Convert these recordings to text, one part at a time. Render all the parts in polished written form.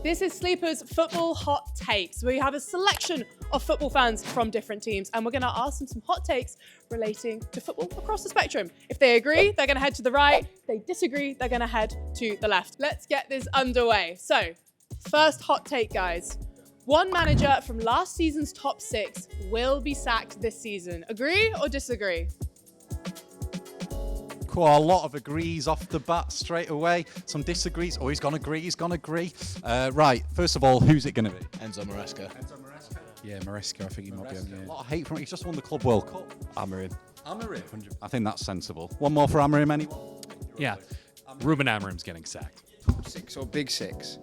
This is Sleeper's Football Hot Takes. We have a selection of football fans from different teams, and we're going to ask them some hot takes relating to football across the spectrum. If they agree, they're going to head to the right. If they disagree, they're going to head to the left. Let's get this underway. So, first hot take, guys. One manager from last season's top 6 will be sacked this season. Agree or disagree? Quite a lot of agrees off the bat straight away. Some disagrees. Oh, he's going to agree. Right, first of all, who's it going to be? Enzo Maresca. Yeah, Maresca, I think he might be on, A yeah. lot of hate from him. He's just won the Club World Cup. Amorim. I think that's sensible. One more for Amorim, anyone? Yeah, Ruben Amorim's getting sacked. Top 6 or Big 6?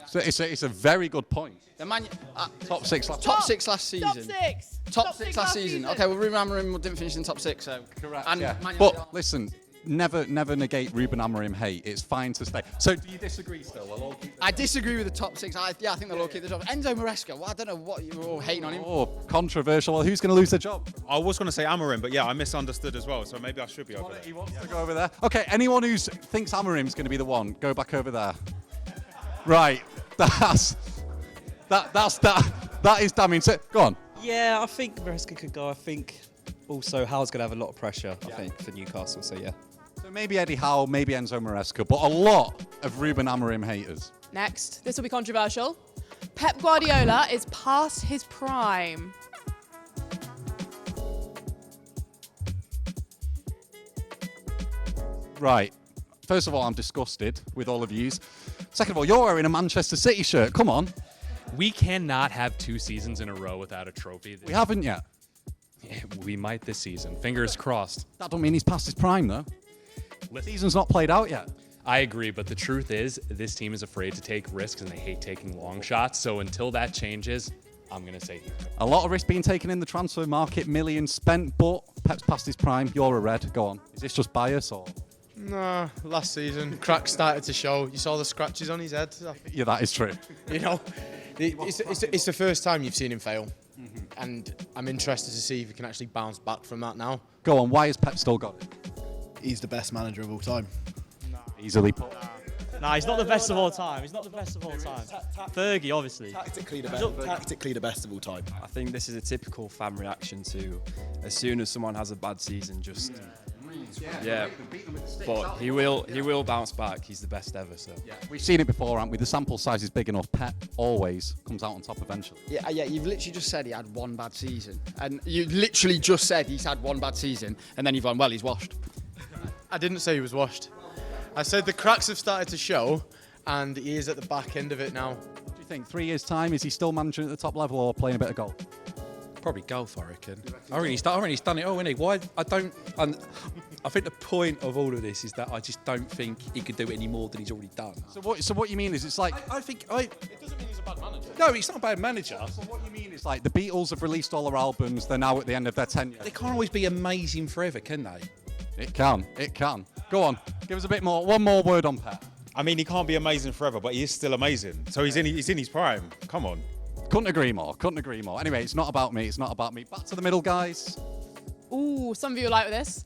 So it's a very good point. Top 6 last Top 6 last season. Top 6 Top 6 last season. Okay, well, Ruben Amorim didn't finish in top 6, so... Correct, And yeah. Man United But are- listen, never negate Ruben Amorim hate. It's fine to stay. So do you disagree still? We'll all keep I disagree with the top 6. I think they'll all keep the job. Enzo Maresca, well, I don't know what you were all hating on him. Oh, controversial. Well, who's going to lose their job? I was going to say Amorim, but yeah, I misunderstood as well, so maybe I should be over there. He wants to go over there. Okay, anyone who thinks Amorim's going to be the one, go back over there. Right, that is damning. So, go on. Yeah, I think Maresca could go. I think also Hal's going to have a lot of pressure, I think, for Newcastle. So, yeah. So maybe Eddie Howe, maybe Enzo Maresca, but a lot of Ruben Amorim haters. Next, this will be controversial. Pep Guardiola is past his prime. Right. First of all, I'm disgusted with all of yous. Second of all, you're wearing a Manchester City shirt. Come on. We cannot have 2 seasons in a row without a trophy. We haven't yet. Yeah, we might this season. Fingers crossed. That don't mean he's past his prime, though. The season's not played out yet. I agree, but the truth is, this team is afraid to take risks and they hate taking long shots. So until that changes, I'm going to say here. A lot of risk being taken in the transfer market, millions spent, but Pep's past his prime. You're a red. Go on. Is this just bias or? Nah, last season, cracks started to show. You saw the scratches on his head. Yeah, that is true. You know, it's the first time you've seen him fail. And I'm interested to see if he can actually bounce back from that now. Go on. Why has Pep still got it? He's the best manager of all time. Easily put. Nah, he's not the best of all time. Fergie, obviously. Tactically the best of all time. I think this is a typical fan reaction to as soon as someone has a bad season, just... Yeah, but he will bounce back. He's the best ever. So We've seen it before, haven't we? The sample size is big enough. Pep always comes out on top eventually. Yeah, you've literally just said he had one bad season. And you literally just said he's had one bad season, and then you've gone, well, he's washed. I didn't say he was washed. I said the cracks have started to show, and he is at the back end of it now. What do you think? 3 years' time, is he still managing at the top level or playing a bit of golf? Probably golf, I reckon. I reckon he's done it all, isn't he? Why? I think the point of all of this is that I just don't think he could do it any more than he's already done. So what you mean is it's like... It doesn't mean he's a bad manager. No, he's not a bad manager. So what you mean is like the Beatles have released all their albums, they're now at the end of their tenure. They can't always be amazing forever, can they? It can. Go on, give us a bit more, one more word on Pep. I mean, he can't be amazing forever, but he is still amazing. So he's in his prime. Come on. Couldn't agree more. Anyway, it's not about me. Back to the middle, guys. Ooh, some of you will like this.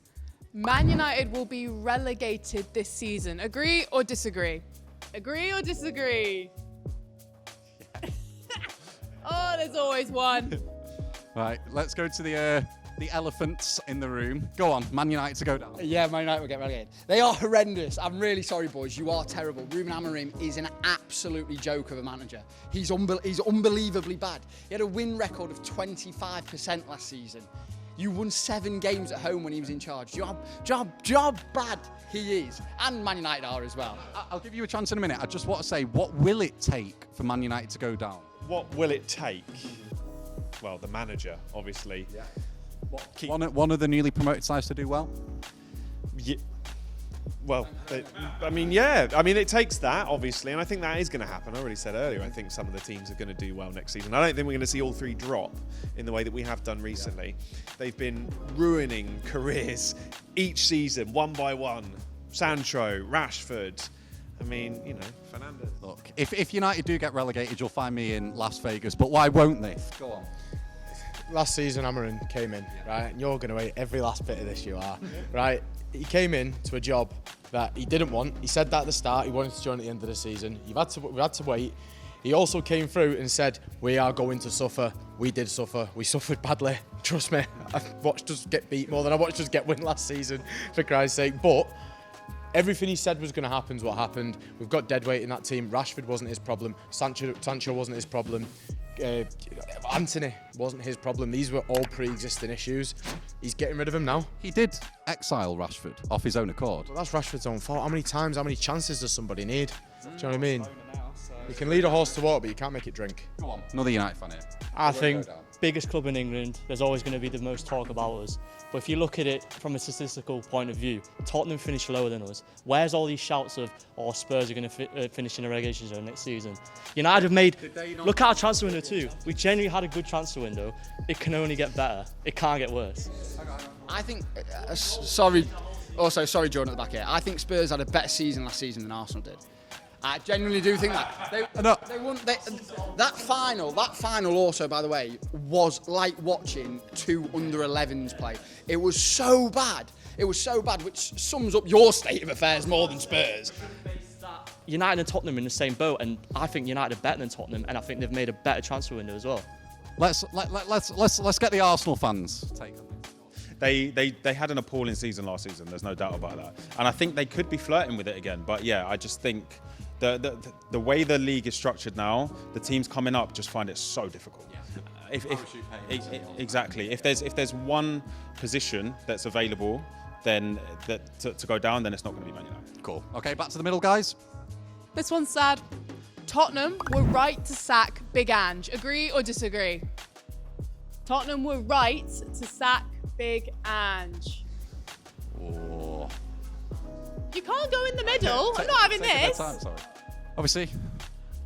Man United will be relegated this season. Agree or disagree? Agree or disagree? Oh, there's always one. Right, let's go to the elephants in the room. Go on, Man United to go down. Yeah, Man United will get relegated. They are horrendous. I'm really sorry, boys. You are terrible. Ruben Amorim is an absolutely joke of a manager. He's unbelievably bad. He had a win record of 25% last season. You won 7 games at home when he was in charge. Job bad he is. And Man United are as well. I'll give you a chance in a minute. I just want to say, what will it take for Man United to go down? What will it take? Well, the manager, obviously. Yeah. One of the newly promoted sides to do well? Yeah. Well, it takes that, obviously, and I think that is going to happen. I already said earlier, I think some of the teams are going to do well next season. I don't think we're going to see all 3 drop in the way that we have done recently. They've been ruining careers each season, one by one. Sancho, Rashford, Fernandes. Look, if United do get relegated, you'll find me in Las Vegas, but why won't they? Go on. last season Amarin came in, right? And you're going to hate every last bit of this, you are, right? He came in to a job that he didn't want. He said that at the start. He wanted to join at the end of the season. We had to wait. He also came through and said, we are going to suffer. We did suffer. We suffered badly. Trust me. I've watched us get beat more than I watched us get win last season, for Christ's sake. But everything he said was going to happen is what happened. We've got deadweight in that team. Rashford wasn't his problem. Sancho wasn't his problem. Anthony wasn't his problem. These were all pre-existing issues. He's getting rid of him now. He did exile Rashford off his own accord. Well, that's Rashford's own fault. How many chances does somebody need? Do you know what I mean? You can lead a horse to water, but you can't make it drink. Go on, another United fan here. I think biggest club in England, there's always going to be the most talk about us. But if you look at it from a statistical point of view, Tottenham finished lower than us. Where's all these shouts of, Spurs are going to finish in a relegation zone next season? United have made, look at our transfer window too. We genuinely had a good transfer window. It can only get better. It can't get worse. I think, sorry Jordan at the back here. I think Spurs had a better season last season than Arsenal did. I genuinely do think that. That final also, by the way, was like watching two under-11s play. It was so bad. Which sums up your state of affairs more than Spurs. United and Tottenham are in the same boat, and I think United are better than Tottenham, and I think they've made a better transfer window as well. Let's get the Arsenal fans' take on this. They had an appalling season last season. There's no doubt about that, and I think they could be flirting with it again. But yeah, I just think the way the league is structured now, the teams coming up just find it so difficult. Exactly. If there's one position that's available, then to go down, then it's not going to be Man United. Cool. Okay, back to the middle, guys. This one's sad. Tottenham were right to sack Big Ange. Agree or disagree? Tottenham were right to sack Big Ange. Oh. You can't go in the middle. I'm not having this. Sorry. Obviously,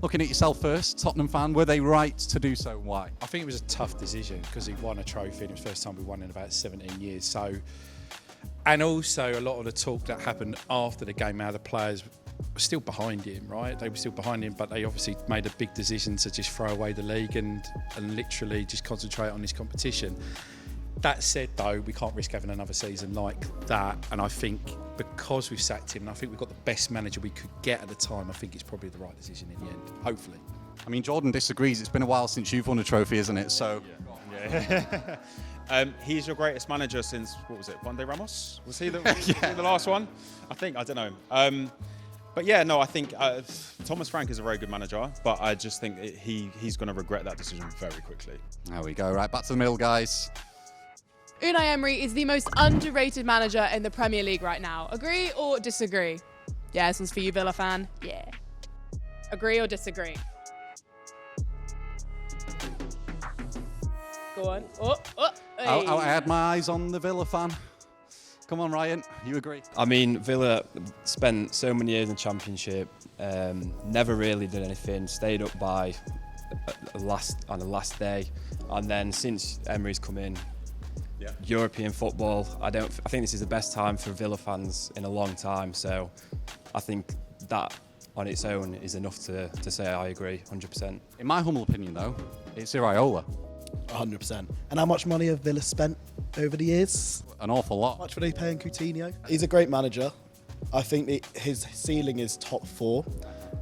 looking at yourself first, Tottenham fan, were they right to do so? Why? I think it was a tough decision because he won a trophy and it was the first time we won in about 17 years. So, and also a lot of the talk that happened after the game, how the players were still behind him, right? They were still behind him, but they obviously made a big decision to just throw away the league and literally just concentrate on this competition. That said, though, we can't risk having another season like that. And I think because we've sacked him, and I think we've got the best manager we could get at the time, I think it's probably the right decision in the end, hopefully. I mean, Jordan disagrees. It's been a while since you've won a trophy, isn't it? So, yeah. He's your greatest manager since, what was it, Juan de Ramos? Was he the last one? I don't know. But yeah, no, I think Thomas Frank is a very good manager, but I just think he's going to regret that decision very quickly. There we go. Right, back to the middle, guys. Unai Emery is the most underrated manager in the Premier League right now. Agree or disagree? Yeah, this one's for you, Villa fan. Yeah. Agree or disagree? Go on. Hey. I had my eyes on the Villa fan. Come on, Ryan. You agree? I mean, Villa spent so many years in the Championship, never really did anything, stayed up by on the last day, and then since Emery's come in, European football, I think this is the best time for Villa fans in a long time. So I think that on its own is enough to say I agree 100%. In my humble opinion, though, it's Iraola. 100%. And how much money have Villa spent over the years? An awful lot. How much were they paying Coutinho? He's a great manager. I think his ceiling is top 4.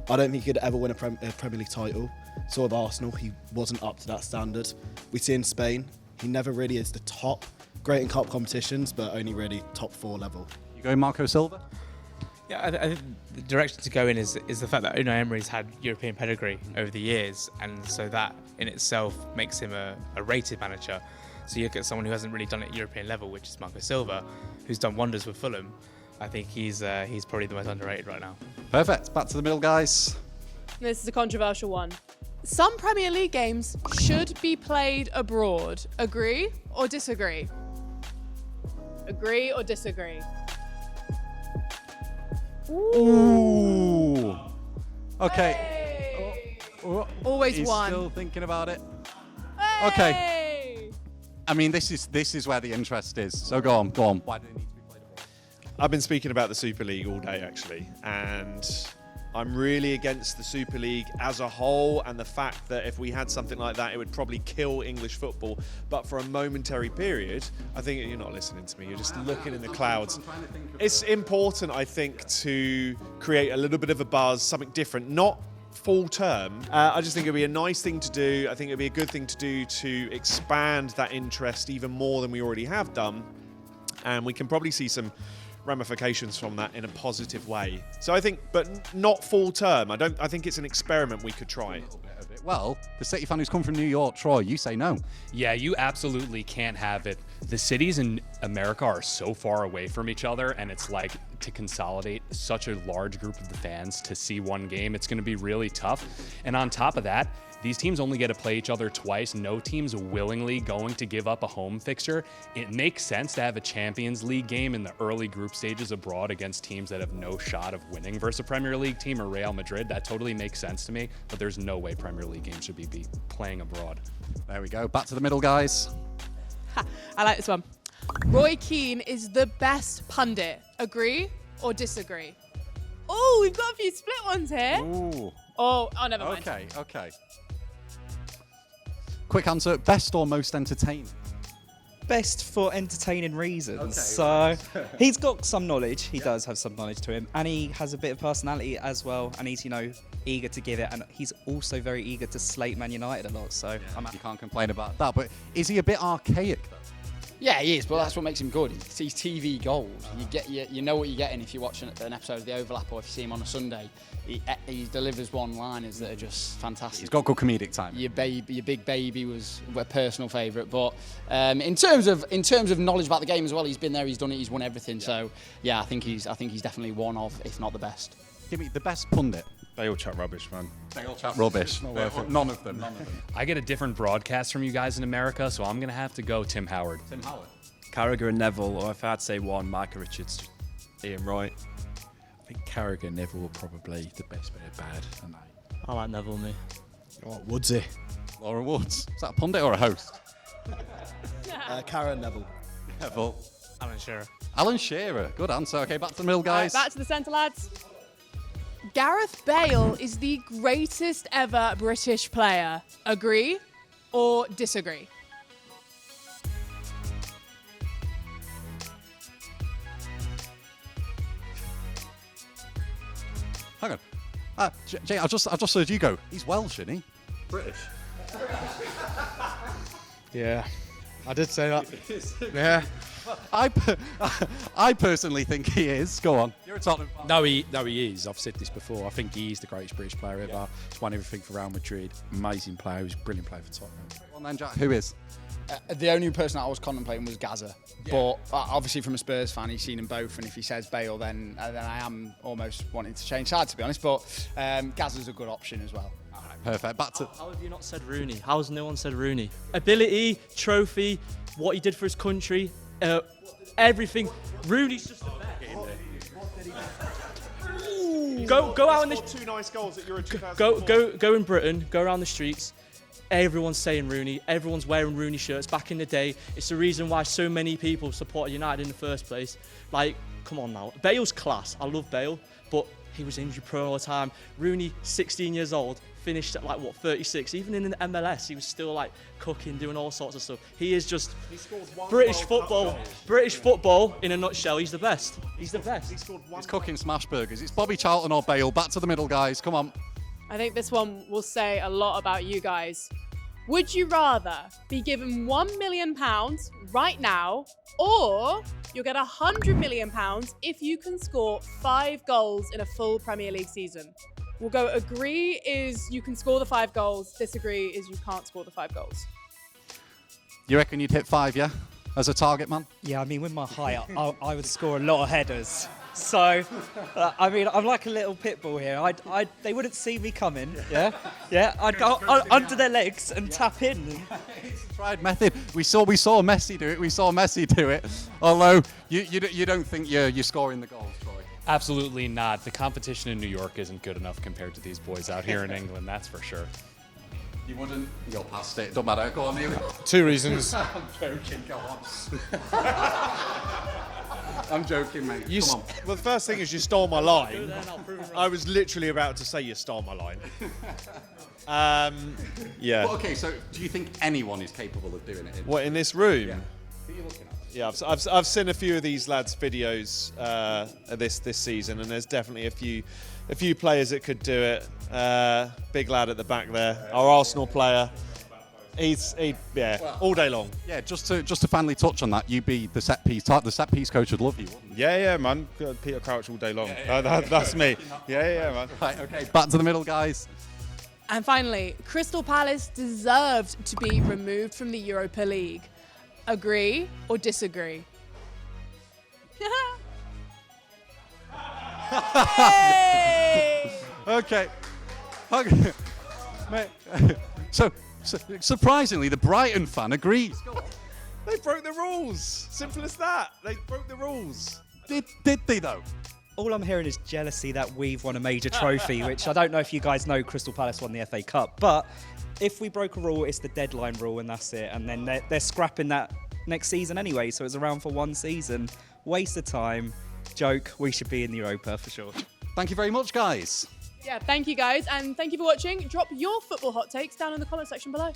I don't think he could ever win a Premier League title. So with Arsenal, he wasn't up to that standard. We see in Spain, he never really is the top. Great in cup competitions, but only really top 4 level. You going Marco Silva? Yeah, I think the direction to go in is the fact that Unai Emery's had European pedigree over the years, and so that in itself makes him a rated manager. So you look at someone who hasn't really done it at European level, which is Marco Silva, who's done wonders with Fulham. I think he's probably the most underrated right now. Perfect. Back to the middle, guys. This is a controversial one. Some Premier League games should be played abroad. Agree or disagree? Agree or disagree? Ooh. Okay. Hey. Always He's one. Still thinking about it. Hey. Okay. I mean, this is where the interest is. So go on. Why do they need to be played abroad? I've been speaking about the Super League all day, actually, and I'm really against the Super League as a whole, and the fact that if we had something like that, it would probably kill English football. But for a momentary period, I think you're not listening to me, you're just looking in the clouds. It's important, I think, to create a little bit of a buzz, something different, not full term. I just think it'd be a nice thing to do. I think it'd be a good thing to do to expand that interest even more than we already have done. And we can probably see some ramifications from that in a positive way. So I think, but not full term. I think it's an experiment we could try. Well, the City fan who's come from New York, Troy, you say no. Yeah, you absolutely can't have it. The cities in America are so far away from each other, and it's like to consolidate such a large group of the fans to see one game, it's going to be really tough. And on top of that, these teams only get to play each other twice. No team's willingly going to give up a home fixture. It makes sense to have a Champions League game in the early group stages abroad against teams that have no shot of winning versus a Premier League team or Real Madrid. That totally makes sense to me, but there's no way Premier League games should be playing abroad. There we go. Back to the middle, guys. I like this one. Roy Keane is the best pundit. Agree or disagree? Oh, we've got a few split ones here. Ooh. Oh, never mind. Okay. Quick answer, best or most entertaining? Best for entertaining reasons. Okay, so he's got some knowledge. He does have some knowledge to him, and he has a bit of personality as well. And he's, eager to give it, and he's also very eager to slate Man United a lot. So you can't complain about that. But is he a bit archaic though? Yeah, he is, but that's what makes him good. He's TV gold. You know what you're getting if you're watching an episode of The Overlap, or if you see him on a Sunday. He delivers one-liners that are just fantastic. He's got good comedic time. Your big baby was a personal favourite, but in terms of knowledge about the game as well, he's been there, he's done it, he's won everything. Yeah. So yeah, I think he's definitely one of, if not the best. Give me the best pundit. They all chat rubbish, man. They all chat rubbish. Not worth it. None of them. I get a different broadcast from you guys in America, so I'm going to have to go Tim Howard. Tim Howard. Carragher and Neville, or if I had to say one, Micah Richards, Ian Wright. I think Carragher and Neville were probably the best, but they're bad, aren't they? I like Neville, me. Oh, Woodsy. Laura Woods. Is that a pundit or a host? Karen Neville. Neville. Alan Shearer. Alan Shearer. Good answer. Okay, back to the middle, guys. Back to the centre, lads. Gareth Bale is the greatest ever British player. Agree or disagree? Hang on. Jay, I just heard you go. He's Welsh, isn't he? British. Yeah, I did say that. Yeah. I personally think he is. Go on. You're a Tottenham fan. No, he is. I've said this before. I think he is the greatest British player ever. Yeah. He's won everything for Real Madrid. Amazing player. He's a brilliant player for Tottenham. Well, then, Jack, who is? The only person that I was contemplating was Gaza, but obviously from a Spurs fan, he's seen them both, and if he says Bale, then I am almost wanting to change sides, to be honest. But Gaza's a good option as well. All right, perfect. Back to. How have you not said Rooney? How has no one said Rooney? Ability, trophy, what he did for his country, everything. Rooney's just the best. Go out in the 2 nice goals at Euro 2004. go in Britain. Go around the streets. Everyone's saying Rooney. Everyone's wearing Rooney shirts. Back in the day, it's the reason why so many people supported United in the first place. Like, come on now. Bale's class. I love Bale, but he was injury prone all the time. Rooney, 16 years old, finished at 36. Even in the MLS, he was still cooking, doing all sorts of stuff. He is just British football. British football in a nutshell. He's the best. He's the best. He's cooking smash burgers. It's Bobby Charlton or Bale. Back to the middle, guys. Come on. I think this one will say a lot about you guys. Would you rather be given £1 million right now, or you'll get £100 million if you can score 5 goals in a full Premier League season? We'll go agree is you can score the 5 goals, disagree is you can't score the 5 goals. You reckon you'd hit 5, yeah? As a target man? Yeah, I mean, with my height, I would score a lot of headers. So, I mean, I'm like a little pit bull here. They wouldn't see me coming, yeah? I'd go under their legs and tap in. It's a tried method. We saw Messi do it. Although, you don't think you're scoring the goals, Troy? Absolutely not. The competition in New York isn't good enough compared to these boys out here in England, that's for sure. You wouldn't? You're past it. Don't matter. Go on, Neil. 2 reasons. I'm joking. Go on. I'm joking, mate. Come on. Well, the first thing is you stole my line. I was literally about to say you stole my line. Yeah. Well, okay, so do you think anyone is capable of doing it? What, in this room? Yeah. Who are you looking at? Yeah, I've seen a few of these lads' videos this season, and there's definitely a few players that could do it. Big lad at the back there, our Arsenal player. All day long. Yeah, just to finally touch on that, you be the set piece coach would love you, wouldn't you? Yeah, man. Peter Crouch all day long. That's me. Yeah, man. Right, okay, back to the middle, guys. And finally, Crystal Palace deserved to be removed from the Europa League. Agree or disagree? Okay. Mate, so surprisingly, the Brighton fan agrees. They broke the rules. Simple as that. They broke the rules. Did they though? All I'm hearing is jealousy that we've won a major trophy, which I don't know if you guys know Crystal Palace won the FA Cup, but if we broke a rule, it's the deadline rule and that's it. And then they're scrapping that next season anyway, so it's around for one season. Waste of time. Joke, we should be in the Europa for sure. Thank you very much, guys. Yeah, thank you guys, and thank you for watching. Drop your football hot takes down in the comment section below.